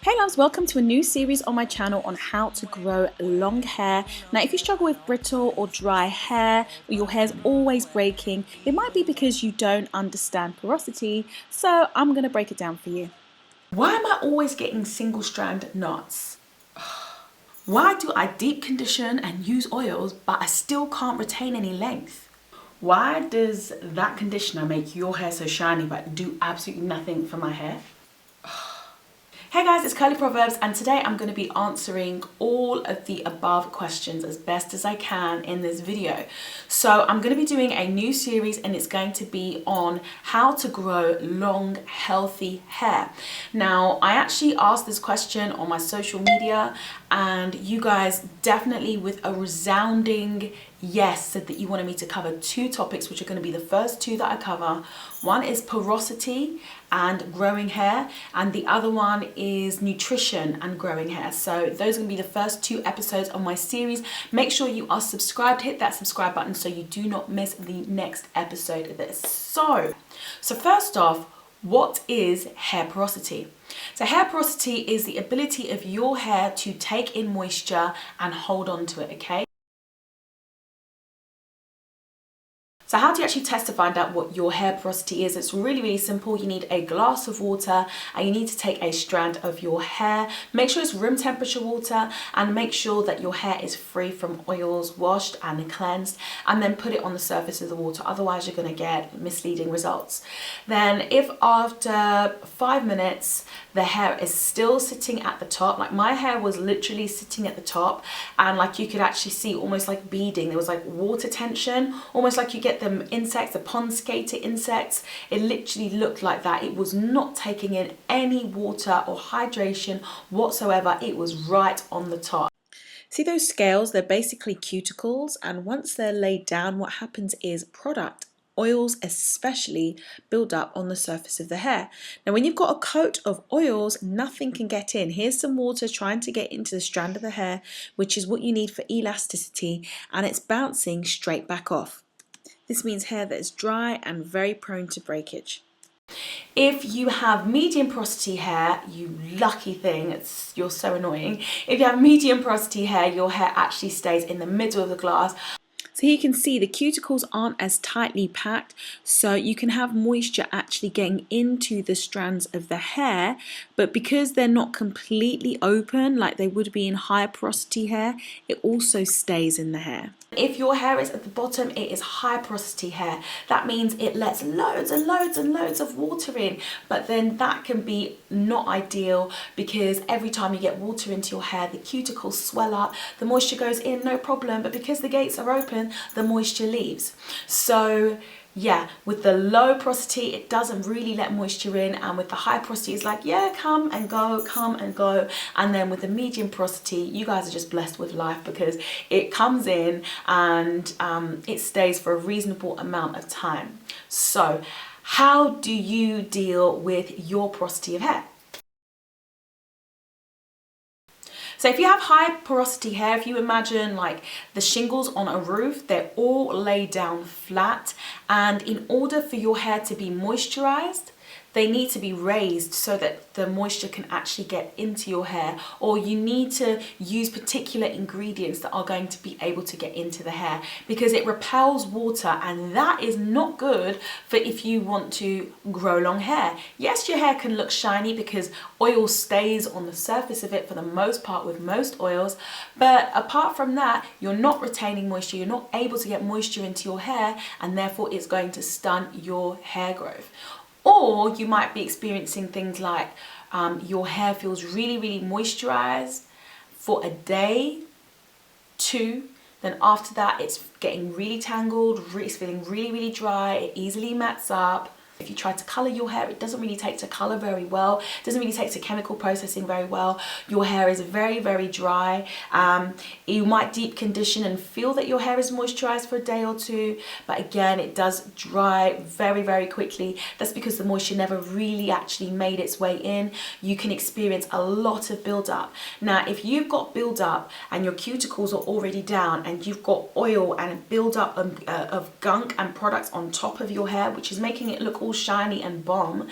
Hey loves, welcome to a new series on my channel on how to grow long hair. Now if you struggle with brittle or dry hair, or your hair's always breaking, it might be because you don't understand porosity, so I'm going to break it down for you. Why am I always getting single strand knots? Why do I deep condition and use oils but I still can't retain any length? Why does that conditioner make your hair so shiny but do absolutely nothing for my hair? Hey guys, it's Curly Proverbs and today I'm going to be answering all of the above questions as best as I can in this video. So I'm going to be doing a new series and it's going to be on how to grow long, healthy hair. Now, I actually asked this question on my social media and you guys definitely with a resounding yes said that you wanted me to cover two topics, which are going to be the first two that I cover. One is porosity and growing hair, and the other one is nutrition and growing hair. So those are going to be the first two episodes on my series. Make sure you are subscribed, hit that subscribe button so you do not miss the next episode of this. So first off, what is hair porosity? So hair porosity is the ability of your hair to take in moisture and hold on to it, okay? So how do you actually test to find out what your hair porosity is? It's really, really simple. You need a glass of water and you need to take a strand of your hair. Make sure it's room temperature water and make sure that your hair is free from oils, washed and cleansed, and then put it on the surface of the water. Otherwise, you're going to get misleading results. Then if after 5 minutes, the hair is still sitting at the top, like my hair was literally sitting at the top and like you could actually see almost like beading. There was like water tension, almost like you get them insects, the pond skater insects. It literally looked like that. It was not taking in any water or hydration whatsoever. It was right on the top. See those scales? They're basically cuticles, and once they're laid down, what happens is product, oils especially, build up on the surface of the hair. Now when you've got a coat of oils, nothing can get in. Here's some water trying to get into the strand of the hair, which is what you need for elasticity, and it's bouncing straight back off. This means hair that is dry and very prone to breakage. If you have medium porosity hair, you lucky thing, you're so annoying. If you have medium porosity hair, your hair actually stays in the middle of the glass. So here you can see the cuticles aren't as tightly packed, so you can have moisture actually getting into the strands of the hair, but because they're not completely open like they would be in high porosity hair, it also stays in the hair. If your hair is at the bottom, it is high porosity hair. That means it lets loads and loads and loads of water in, but then that can be not ideal because every time you get water into your hair, the cuticles swell up, the moisture goes in, no problem, but because the gates are open, the moisture leaves. So yeah, with the low porosity, it doesn't really let moisture in, and with the high porosity, it's like, yeah, come and go, come and go. And then with the medium porosity, you guys are just blessed with life because it comes in and it stays for a reasonable amount of time. So how do you deal with your porosity of hair? So if you have high porosity hair, if you imagine like the shingles on a roof, they're all laid down flat, and in order for your hair to be moisturized, they need to be raised so that the moisture can actually get into your hair, or you need to use particular ingredients that are going to be able to get into the hair because it repels water, and that is not good for if you want to grow long hair. Yes, your hair can look shiny because oil stays on the surface of it for the most part with most oils, but apart from that, you're not retaining moisture, you're not able to get moisture into your hair, and therefore it's going to stunt your hair growth. Or you might be experiencing things like your hair feels really, really moisturized for a day, two, then after that it's getting really tangled, it's feeling really, really dry, it easily mats up. If you try to color your hair, it doesn't really take to color very well. It doesn't really take to chemical processing very well. Your hair is very, very dry. You might deep condition and feel that your hair is moisturized for a day or two, but again, it does dry very, very quickly. That's because the moisture never really actually made its way in. You can experience a lot of buildup. Now, if you've got buildup and your cuticles are already down and you've got oil and buildup of gunk and products on top of your hair, which is making it look all shiny and bomb,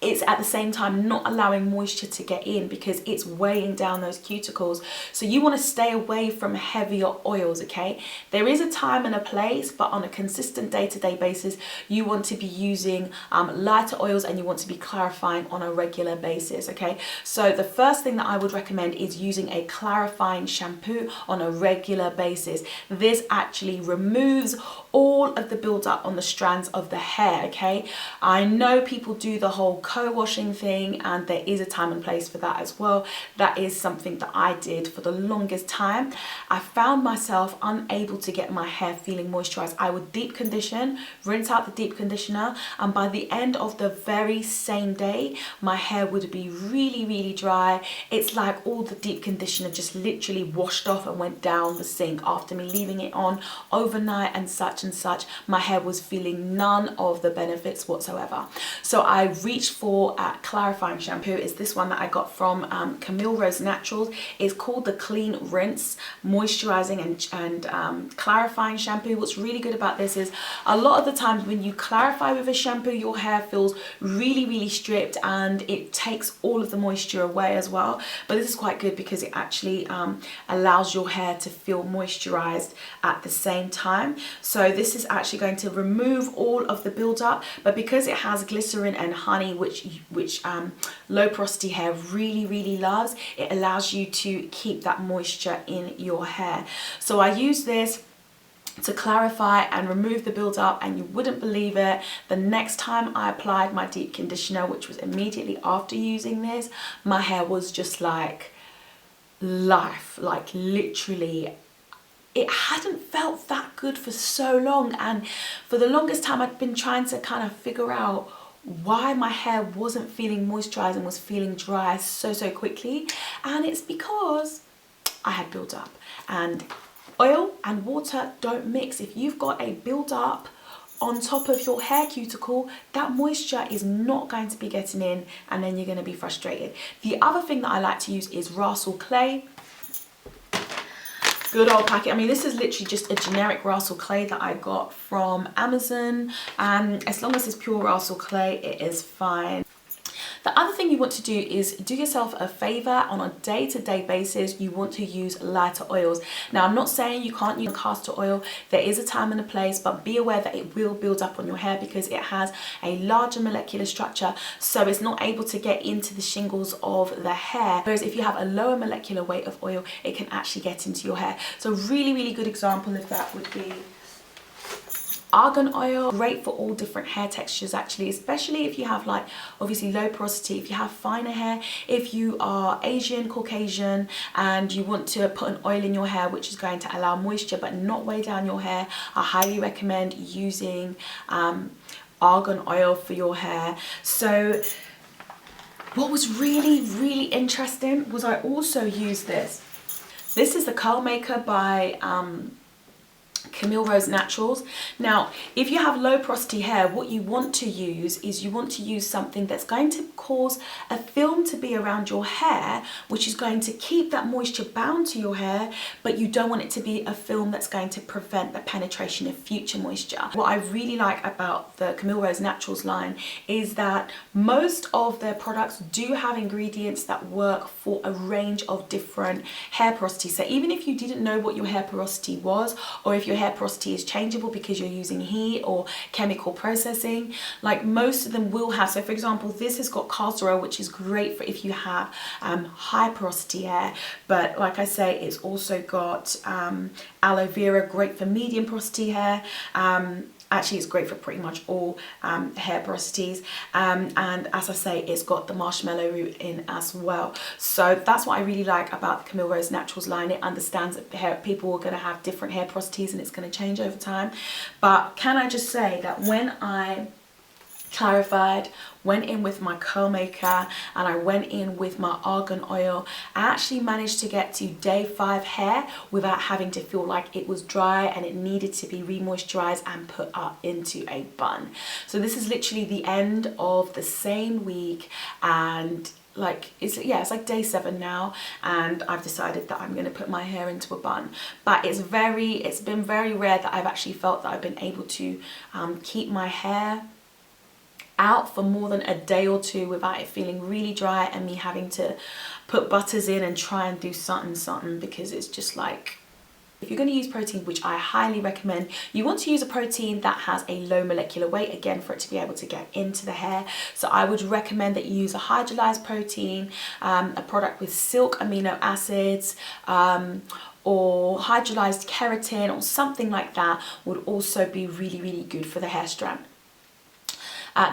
it's at the same time not allowing moisture to get in because it's weighing down those cuticles. So you want to stay away from heavier oils, okay? There is a time and a place, but on a consistent day-to-day basis, you want to be using lighter oils, and you want to be clarifying on a regular basis, okay? So the first thing that I would recommend is using a clarifying shampoo on a regular basis. This actually removes all of the buildup on the strands of the hair, okay? I know people do the whole co-washing thing, and there is a time and place for that as well. That is something that I did for the longest time. I found myself unable to get my hair feeling moisturized. I would deep condition, rinse out the deep conditioner, and by the end of the very same day, my hair would be really, really dry. It's like all the deep conditioner just literally washed off and went down the sink after me leaving it on overnight and such and such. My hair was feeling none of the benefits whatsoever. So I reached for a clarifying shampoo. It's this one that I got from Camille Rose Naturals. It's called the Clean Rinse Moisturizing and Clarifying Shampoo. What's really good about this is a lot of the times when you clarify with a shampoo, your hair feels really, really stripped, and it takes all of the moisture away as well. But this is quite good because it actually allows your hair to feel moisturized at the same time. So this is actually going to remove all of the buildup, but because it has glycerin and honey, which low porosity hair really, really loves, it allows you to keep that moisture in your hair. So I use this to clarify and remove the buildup, and you wouldn't believe it, the next time I applied my deep conditioner, which was immediately after using this, my hair was just like life, like literally. It hadn't felt that good for so long, and for the longest time I'd been trying to kind of figure out why my hair wasn't feeling moisturized and was feeling dry so quickly. And it's because I had built up, and oil and water don't mix. If you've got a build up on top of your hair cuticle, that moisture is not going to be getting in, and then you're going to be frustrated. The other thing that I like to use is Rasul clay. Good old packet. I mean, this is literally just a generic Rasul clay that I got from Amazon, and as long as it's pure Rasul clay, it is fine. The other thing you want to do is do yourself a favor. On a day-to-day basis, you want to use lighter oils. Now, I'm not saying you can't use castor oil. There is a time and a place, but be aware that it will build up on your hair because it has a larger molecular structure, so it's not able to get into the shingles of the hair. Whereas if you have a lower molecular weight of oil, it can actually get into your hair. So really, really good example of that would be argan oil. Great for all different hair textures actually, especially if you have like obviously low porosity, if you have finer hair, if you are Asian, Caucasian, and you want to put an oil in your hair which is going to allow moisture but not weigh down your hair, I highly recommend using argan oil for your hair. So what was really, really interesting was I also used this. This is the Curl Maker by Camille Rose Naturals. Now, if you have low porosity hair, what you want to use is you want to use something that's going to cause a film to be around your hair, which is going to keep that moisture bound to your hair, but you don't want it to be a film that's going to prevent the penetration of future moisture. What I really like about the Camille Rose Naturals line is that most of their products do have ingredients that work for a range of different hair porosity. So even if you didn't know what your hair porosity was, or if your hair porosity is changeable because you're using heat or chemical processing, like most of them will have. So for example, this has got castor oil, which is great for if you have high porosity hair, but like I say, it's also got aloe vera, great for medium porosity hair. Actually, it's great for pretty much all hair porosities, and as I say, it's got the marshmallow root in as well. So that's what I really like about the Camille Rose Naturals line. It understands that people are going to have different hair porosities and it's going to change over time. But can I just say that when I clarified, went in with my curl maker, and I went in with my argan oil, I actually managed to get to day 5 hair without having to feel like it was dry and it needed to be re-moisturized and put up into a bun. So this is literally the end of the same week, and like it's like day 7 now, and I've decided that I'm going to put my hair into a bun. But it's been very rare that I've actually felt that I've been able to keep my hair out for more than a day or two without it feeling really dry and me having to put butters in and try and do something, because it's just like, if you're going to use protein, which I highly recommend, you want to use a protein that has a low molecular weight, again, for it to be able to get into the hair. So I would recommend that you use a hydrolyzed protein, a product with silk amino acids, or hydrolyzed keratin or something like that would also be really, really good for the hair strand.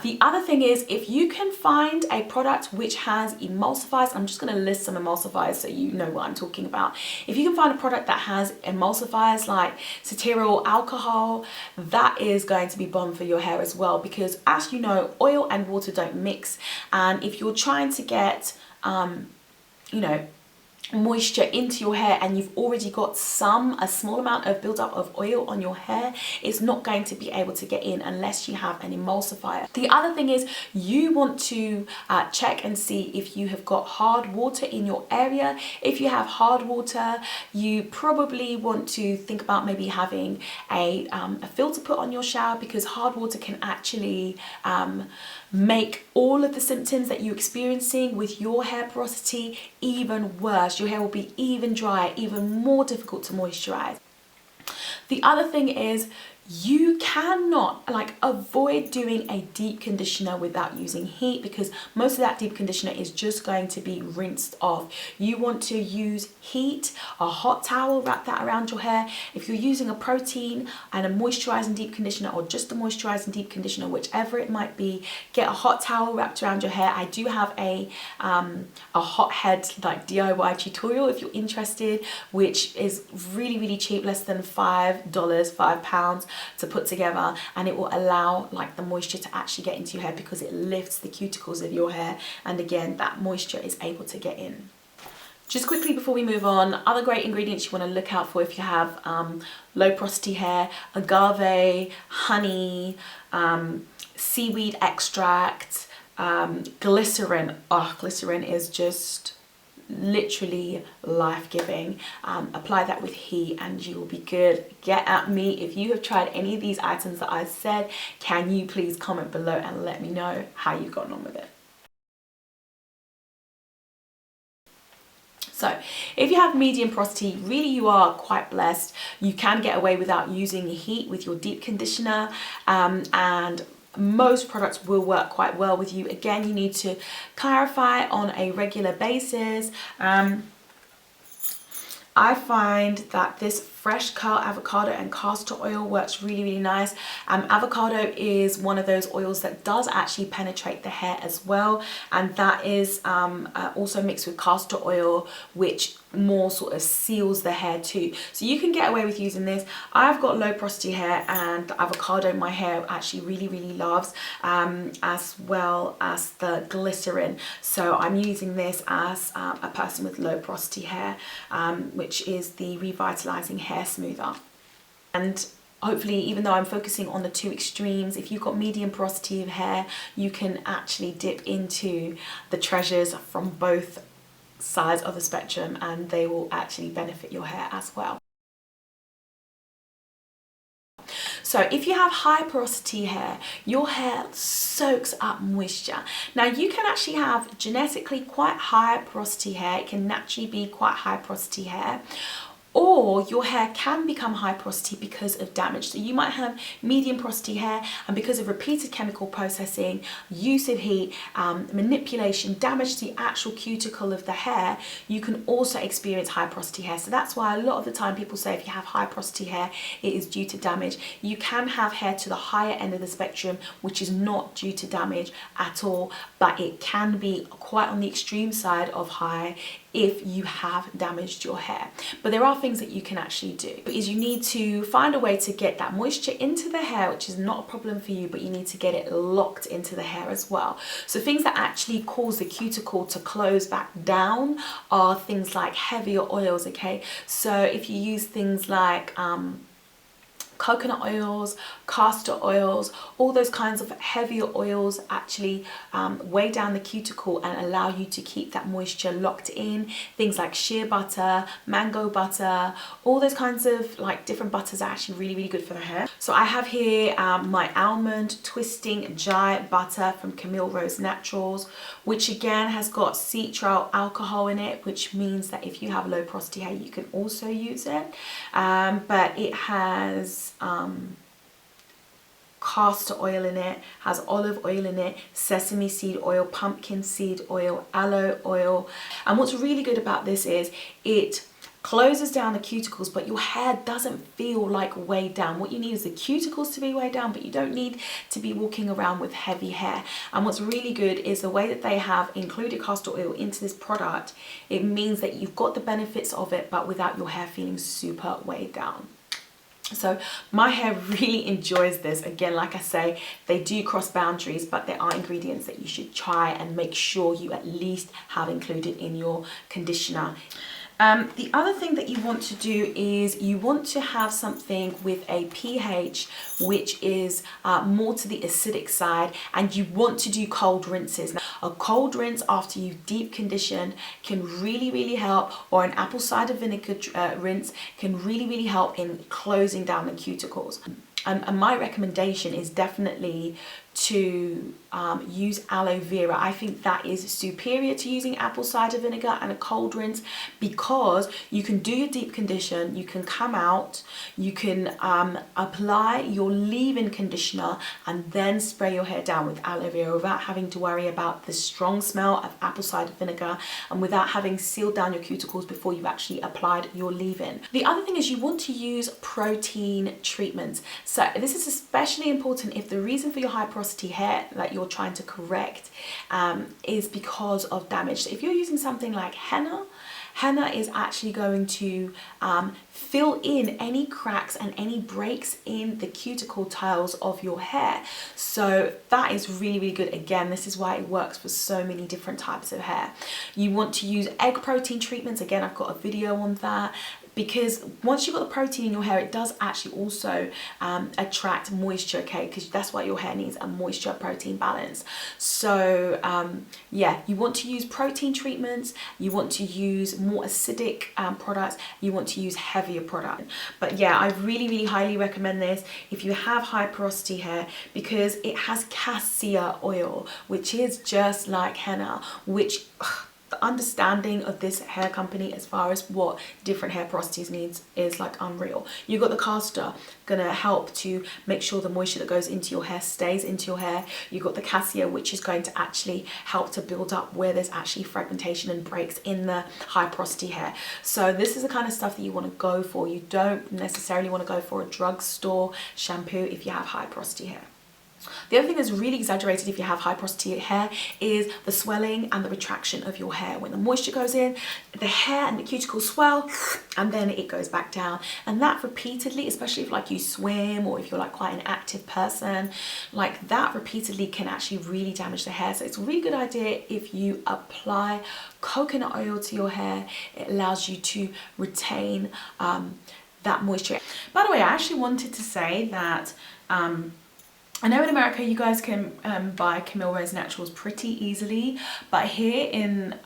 The other thing is, if you can find a product which has emulsifiers, I'm just going to list some emulsifiers so you know what I'm talking about. If you can find a product that has emulsifiers like cetearyl alcohol, that is going to be bomb for your hair as well, because as you know, oil and water don't mix, and if you're trying to get you know, moisture into your hair and you've already got a small amount of buildup of oil on your hair, it's not going to be able to get in unless you have an emulsifier. The other thing is, you want to check and see if you have got hard water in your area. If you have hard water, you probably want to think about maybe having a filter put on your shower, because hard water can actually make all of the symptoms that you're experiencing with your hair porosity even worse. Your hair will be even drier, even more difficult to moisturize. The other thing is, you cannot avoid doing a deep conditioner without using heat, because most of that deep conditioner is just going to be rinsed off. You want to use heat, a hot towel, wrap that around your hair. If you're using a protein and a moisturizing deep conditioner, or just a moisturizing deep conditioner, whichever it might be, get a hot towel wrapped around your hair. I do have a hot head DIY tutorial if you're interested, which is really, really cheap, less than £5 to put together, and it will allow the moisture to actually get into your hair, because it lifts the cuticles of your hair, and again, that moisture is able to get in. Just quickly before we move on, other great ingredients you want to look out for if you have low porosity hair: agave, honey, seaweed extract, glycerin. Oh, glycerin is just literally life-giving. Apply that with heat and you will be good. Get at me if you have tried any of these items that I've said. Can you please comment below and let me know how you've gotten on with it. So if you have medium porosity, really you are quite blessed. You can get away without using heat with your deep conditioner, and most products will work quite well with you. Again, you need to clarify on a regular basis. I find that this fresh cut avocado and castor oil works really, really nice. Avocado is one of those oils that does actually penetrate the hair as well, and that is also mixed with castor oil, which more sort of seals the hair too. So you can get away with using this. I've got low porosity hair, and the avocado my hair actually really, really loves, as well as the glycerin. So I'm using this as a person with low porosity hair, which is the revitalizing hair smoother. And hopefully, even though I'm focusing on the two extremes, if you've got medium porosity of hair, you can actually dip into the treasures from both sides of the spectrum, and they will actually benefit your hair as well. So if you have high porosity hair, your hair soaks up moisture. Now you can actually have genetically quite high porosity hair. It can naturally be quite high porosity hair, or your hair can become high porosity because of damage. So you might have medium porosity hair, and because of repeated chemical processing, use of heat, manipulation, damage to the actual cuticle of the hair, you can also experience high porosity hair. So that's why a lot of the time people say if you have high porosity hair, it is due to damage. You can have hair to the higher end of the spectrum, which is not due to damage at all, but it can be quite on the extreme side of high if you have damaged your hair. But there are things that you can actually do. Is you need to find a way to get that moisture into the hair, which is not a problem for you, but you need to get it locked into the hair as well. So things that actually cause the cuticle to close back down are things like heavier oils, okay? So if you use things like coconut oils, castor oils, all those kinds of heavier oils actually weigh down the cuticle and allow you to keep that moisture locked in. Things like shea butter, mango butter, all those kinds of like different butters are actually really, really good for the hair. So I have here my almond twisting jai butter from Camille Rose Naturals, which again has got citral alcohol in it, which means that if you have low porosity hair, you can also use it. But it has castor oil in it, has olive oil in it, sesame seed oil, pumpkin seed oil, aloe oil. And what's really good about this is it closes down the cuticles, but your hair doesn't feel like weighed down. What you need is the cuticles to be weighed down, but you don't need to be walking around with heavy hair. And what's really good is the way that they have included castor oil into this product. It means that you've got the benefits of it, but without your hair feeling super weighed down. So my hair really enjoys this. Again, like I say, they do cross boundaries, but there are ingredients that you should try and make sure you at least have included in your conditioner. The other thing that you want to do is you want to have something with a pH which is more to the acidic side, and you want to do cold rinses. Now, a cold rinse after you've deep conditioned can really, really help, or an apple cider vinegar rinse can really, really help in closing down the cuticles. And my recommendation is definitely to use aloe vera. I think that is superior to using apple cider vinegar and a cold rinse, because you can do your deep condition, you can come out, you can apply your leave-in conditioner and then spray your hair down with aloe vera without having to worry about the strong smell of apple cider vinegar and without having sealed down your cuticles before you've actually applied your leave-in. The other thing is you want to use protein treatments. So this is especially important if the reason for your high porosity hair that you're trying to correct is because of damage. So if you're using something like henna is actually going to fill in any cracks and any breaks in the cuticle tiles of your hair. So that is really, really good. Again, this is why it works for so many different types of hair. You want to use egg protein treatments. Again, I've got a video on that, because once you've got the protein in your hair, it does actually also attract moisture, okay? Because that's why your hair needs a moisture protein balance. So yeah, you want to use protein treatments, you want to use more acidic products, you want to use heavier products. But yeah, I really, really highly recommend this if you have high porosity hair, because it has cassia oil, which is just like henna, which the understanding of this hair company as far as what different hair porosities needs is like unreal. You got the castor, gonna help to make sure the moisture that goes into your hair stays into your hair. You got the cassia, which is going to actually help to build up where there's actually fragmentation and breaks in the high porosity hair. So this is the kind of stuff that you want to go for. You don't necessarily want to go for a drugstore shampoo if you have high porosity hair. The other thing that's really exaggerated if you have high porosity hair is the swelling and the retraction of your hair. When the moisture goes in, the hair and the cuticles swell and then it goes back down. And that repeatedly, especially if like you swim or if you're like quite an active person, like that repeatedly can actually really damage the hair. So it's a really good idea if you apply coconut oil to your hair. It allows you to retain that moisture. By the way, I actually wanted to say that I know in America you guys can buy Camille Rose Naturals pretty easily, but here in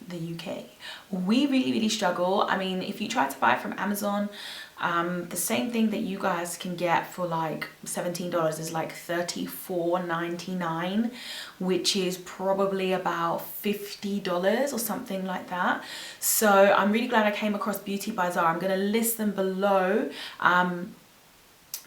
the UK, we really, really struggle. I mean, if you try to buy from Amazon, the same thing that you guys can get for like $17 is like $34.99, which is probably about $50 or something like that. So I'm really glad I came across Beauty by Zara. I'm going to list them below.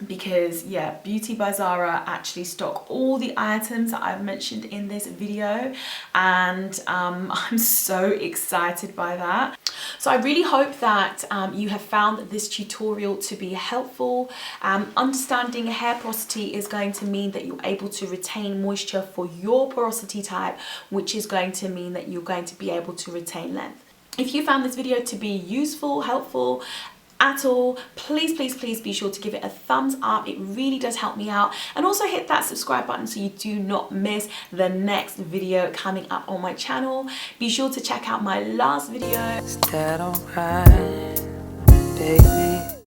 Because yeah, Beauty by Zara actually stock all the items that I've mentioned in this video, and I'm so excited by that. So I really hope that you have found this tutorial to be helpful. Understanding hair porosity is going to mean that you're able to retain moisture for your porosity type, which is going to mean that you're going to be able to retain length. If you found this video to be useful, helpful at all, please be sure to give it a thumbs up. It really does help me out, and also hit that subscribe button so you do not miss the next video coming up on my channel. Be sure to check out my last video. Is that alright, baby?